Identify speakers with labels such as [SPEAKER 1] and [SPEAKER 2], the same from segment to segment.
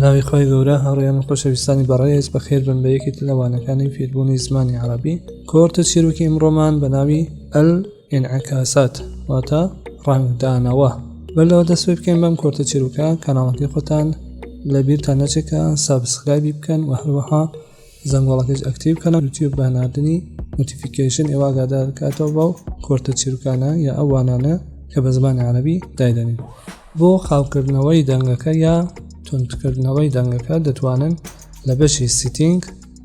[SPEAKER 1] بەناوی خۆی گەورە هەڕێیان خۆشەویستانی بەڕێز بەخێر بن بە یەکێک لەوانەکانی فێربوونی زمانی عەرەبی. کۆرتە چیرۆکی ئەمڕۆمان بەناوی ئەلئینعکاسات واتە ڕەنگدانەوە. بەلەوە دەست پێ بکەین بەم کۆرتە چیرۆکە. کاناڵەکەی خۆتان لەبیرتان نەچێکە سابسکرایبی بکەن و هەروەها زەنگۆڵەکەش ئەکتیڤ بکەن. یوتیوب بە هەناردنی نۆتیفیکیشن ئێوە ئاگادار دەکاتەوە بەو کۆرتە چیرۆکانە یا ئەو وانانە کە بە زمانی عەرەبی دایدەنین. بۆ خاوکردنەوەی دەنگەکە یا تونتکردنەوەی دەنگەکە دەتوانن لە بەشی سیتینگ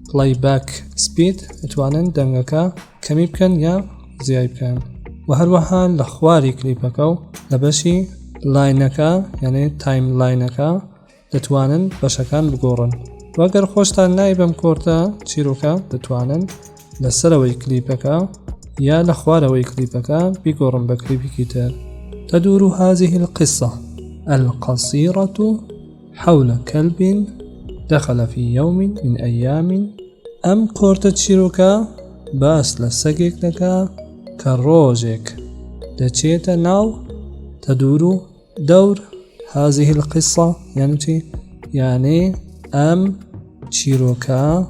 [SPEAKER 1] پڵەیباک سپید دەتوانن دەنگەکە کەمی بکەن یا زیای بکەن و هەروەها لە خواری کلیپەکە و لە بەشی لاینەکە یعنی تایم لاینەکە دەتوانن بەشەکان بگۆڕن. وەگەر خۆشتان نای بەم کۆرتە چیرۆکە دەتوانن لەسەرەوەی کلیپەکە یا لە خوارەوەی کلیپەکە بیگۆڕن بە کلیپێکی تر. تدور هذه القصة القصيرة حول كلب دخل في يوم من أيام. أم كورتة شيروكا باس لساقيك لكا كروجيك دچيتا ناو. تدور دور هذه القصة يعني أم شيروكا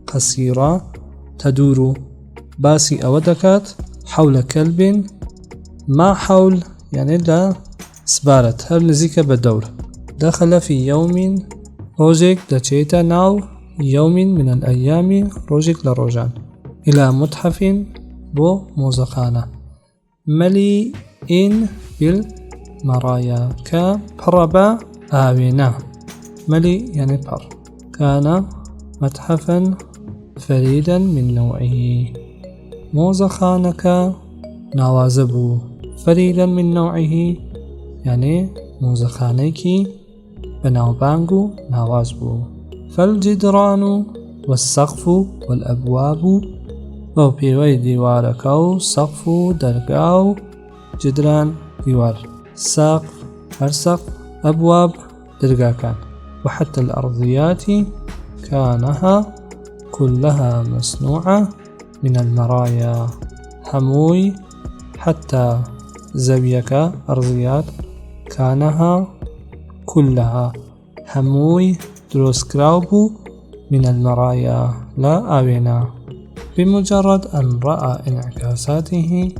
[SPEAKER 1] قصيرة تدور باسي أودكات حول كلب ما حول يعني لا سبارت هر نزيكا بدور. دخل في يوم روجيك دچيتا ناو يوم من الأيام روجيك لروجان إلى متحف بو موزخانة مليء بالمرايا كبربا آوينا. مليء يعني بر. كان متحفا فريدا من نوعه. موزخانك نوازبو فريدا من نوعه يعني موزخانيكي بناوبانغو نوازبو. فالجدران والسقف والأبواب أو بيوي ديواركو سقف درقاو جدران ديوار سقف هرسق أبواب درقاكان وحتى الأرضيات كانها كلها مصنوعة من المرايا. هموي حتى زاويك أرضيات كانها كلها هموي دروسكراوبو من المرايا لا آوينا. بمجرد أن رأى انعكاساته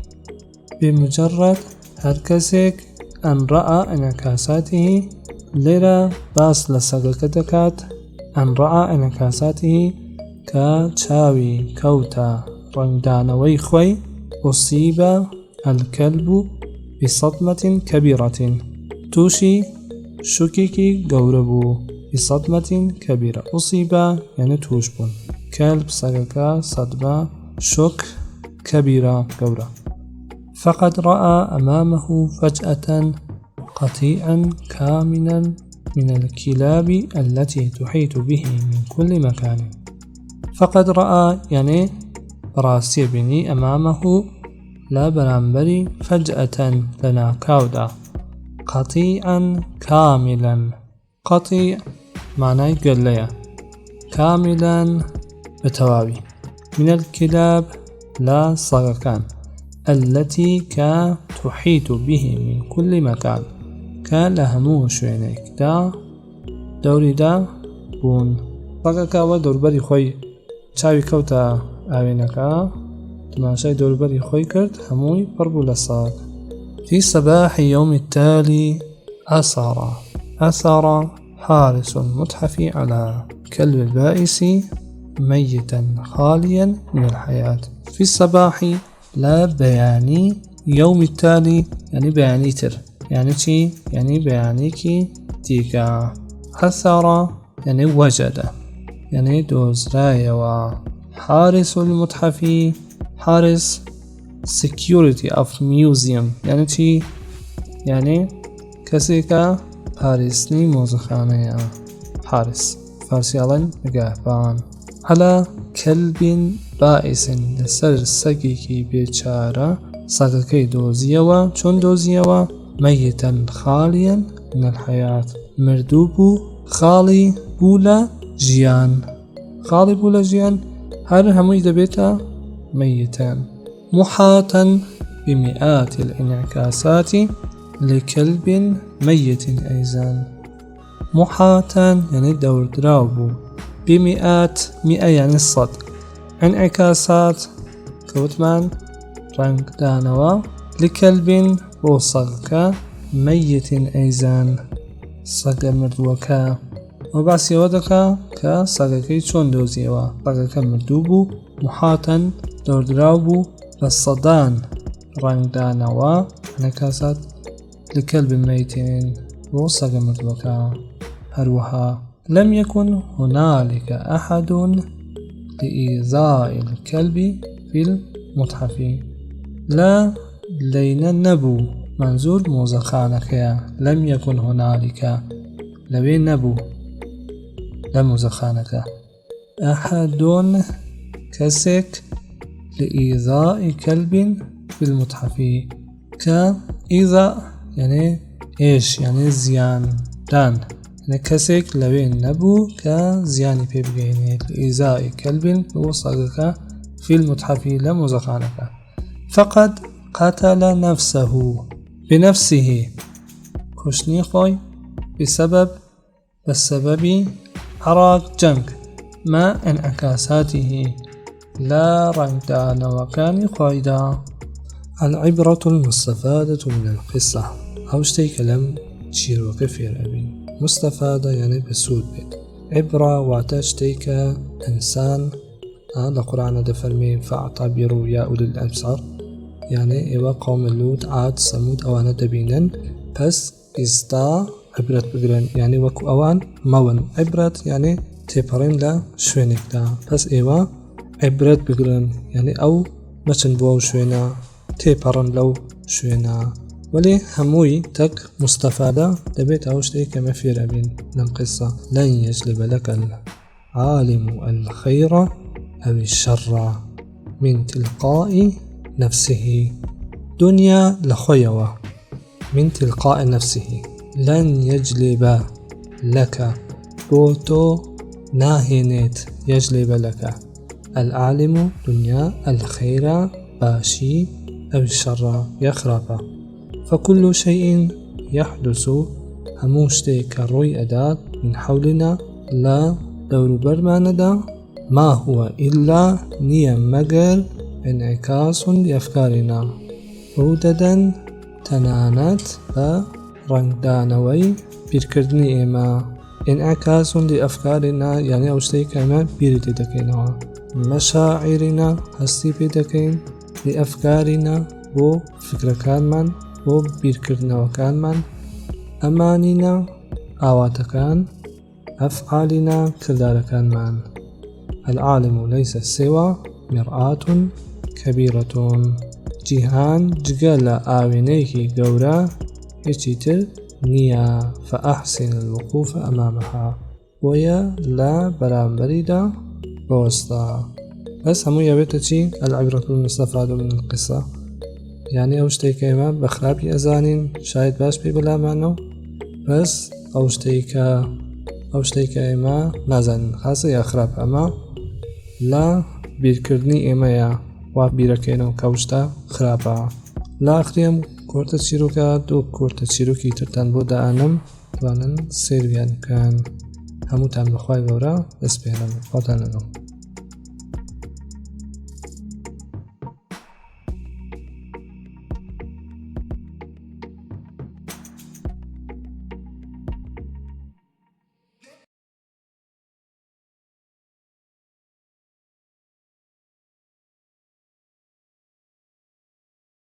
[SPEAKER 1] بمجرد هركسك أن رأى انعكاساته لرا باس لساقكتكات أن رأى انعكاساته كتشاوي كوتا رنگدانوي خوي أصيب الكلب بصدمة كبيرة. توشي شوكيكي قوربو بصدمة كبيرة. أصيب يعني توشبون كلب ساقكا صدمة شوك كبيرة قورة. فقد رأى أمامه فجأة قطيعا كاملا من الكلاب التي تحيط به من كل مكان. فقد رأى يعني راسي بني أمامه لا برامبري فجأة لنا كاودا قطيعا كاملا. قطيع معناه قليا كاملا بتواوي من الكلاب لا صغكان التي تحيط به من كل مكان لهمو شوينيك دا دوري دا بون صغكا ودوربري خوي چاوي كوتا آوينكا تماشای دوربری خوی کرد هموی پربو لساق. في صباح يوم التالي أثر حارس المتحف على كلب البائس ميتا خاليا من الحياة. في الصباح لا بياني يوم التالي يعني بياني تر يعني چي يعني بيانيكي تيكا. أثر يعني وجد يعني دوزرايا. وحارس المتحف حارس security of museum يعني چی؟ يعني کسی که پارسنی موزخانه. حارس فارسی علن نگهبان. على كلب بائس لسر سگیکی بیچاره سگکی دوزیوا چون دوزیوا میتا خالیا من الحياة مردوبو خالی بولا جیان. خالی بولا جیان هر هموی دبیتا ميتا. محاطا بمئات الانعكاسات لكلب ميت أيضا محاتا يعني دور دراوبو، بمئات مئة يعني الصد، انعكاسات كوتمان رنگ دانوا لكلب بو سەگەکە ميت أيزان سەگە مردووەکە و باسیەوە دەکا کە سەگەکەی چۆن دۆزیەوە. سەگەکە مردوو بوو، محاتەن دۆردراو بوو بە سەدان ڕەنگدانەوە انعکاسات لكلب ميت بو سەگە مردووەکە. هەروەها لم يكن هنالك أحد لإيذاء الكلب في المتحف. لا لينا نبو منظور موزەخانەکەیە. لم يكن هنالك لەوێ نەبوو لە موزەخانەکە أحد کەسێک لإيذاء كلب في المتحف. كإيذاء يعني إيش يعني زيان دان، يعني كسيك لوين نبو كزياني في بغينيت لإيذاء كلب وصدق في المتحف لمزخانك. فقد قتل نفسه بنفسه كشني خوي بسبب عراق جنگ ما انعكاساته لا رنگدان وكان خويدا. العبرة المستفادة من القصة أو شتي كلام تشير وكفير أبين. مستفادة يعني بسود بيت، عبرة واتشتيك إنسان القرآن دفرمي فاعتبروا يا أولي الأبصار، يعني إيوا قوم اللوط عاد ثمود أوانا دبينن بس إستا عبرة بقرن، يعني وكو أوان مون عبرة يعني تيبرين لا شوينك دا بس إيوا عبرة بقرن يعني أو مچن بو شوينا تيبرن لو شوينا. ولي هموي تك مستفادة دبيت أوشتي كما في رابين لم قصة. لن يجلب لك العالم الخير أو الشر من تلقاء نفسه. دنيا لخيوة من تلقاء نفسه. لن يجلب لك بوتو ناهنت يجلب لك العالم دنيا الخير باشي أو الشر يخرب. فكل شيء يحدث هموشتي كروي أداة من حولنا لا دور برماندا ما هو إلا نيم مجر انعكاس لأفكارنا وددا تنانت رنگدانوي بيركردني إما. انعكاس لأفكارنا يعني أوشتي كما بيرتي دكينوا. مشاعرنا هستي بيدكين لأفكارنا بو فكركان من بو بيركردنوكان من. أمانينا آواتكان أفعالنا كرداركان من. العالم ليس سوى مرآة كبيرة. جيهان جگل آوينيكي قورا يتيتر نيا فأحسن الوقوف أمامها ويا لا برامبريدا بوسطا. بس همو يبتشي العبرة المستفادة من القصة، يعني أوشتي كيما بخرابي أزانين شايد باش بي بلا معنو بس أوشتي كيما نازانين خاصة يا خراب أما لا بيركردني إما يا وابيركينو كوشتا خرابا. لا أخريم كورتا تشيروكا دو كورتا تشيروكي ترتان بودا أنم توانن سير بيان كان همو تعمل خواهي بورا بس بيانم خواهدان لنو.